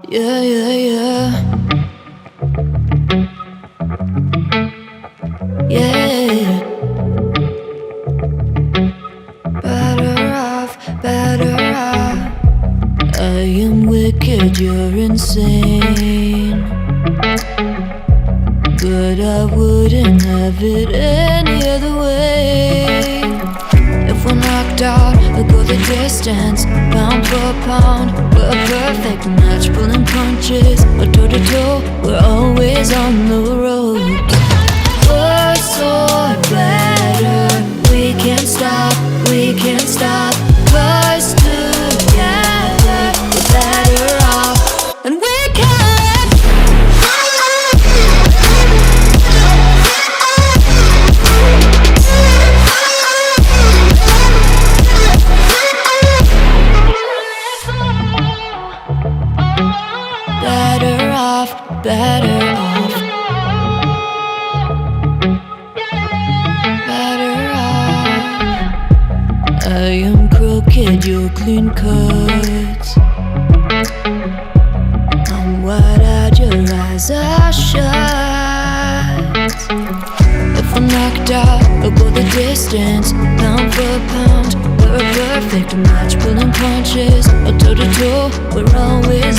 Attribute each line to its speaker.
Speaker 1: Yeah, yeah, yeah. Yeah. Better off, better off. I am wicked, you're insane. But I wouldn't have it any other way. If we're knocked out, we'll go the distance, pound for pound. We're a perfect match, pulling punches. We're toe to toe, we're always on the road. Worse or better, we can't stop, we can't stop. 'Cause together we're better off, and we can. Better off, better off. Better off. I am crooked, you're clean cut. I'm wide-eyed, your eyes are shut. If we're knocked out, we'll go the distance, pound for pound. We're a perfect match, pulling punches. Or toe to toe, we're always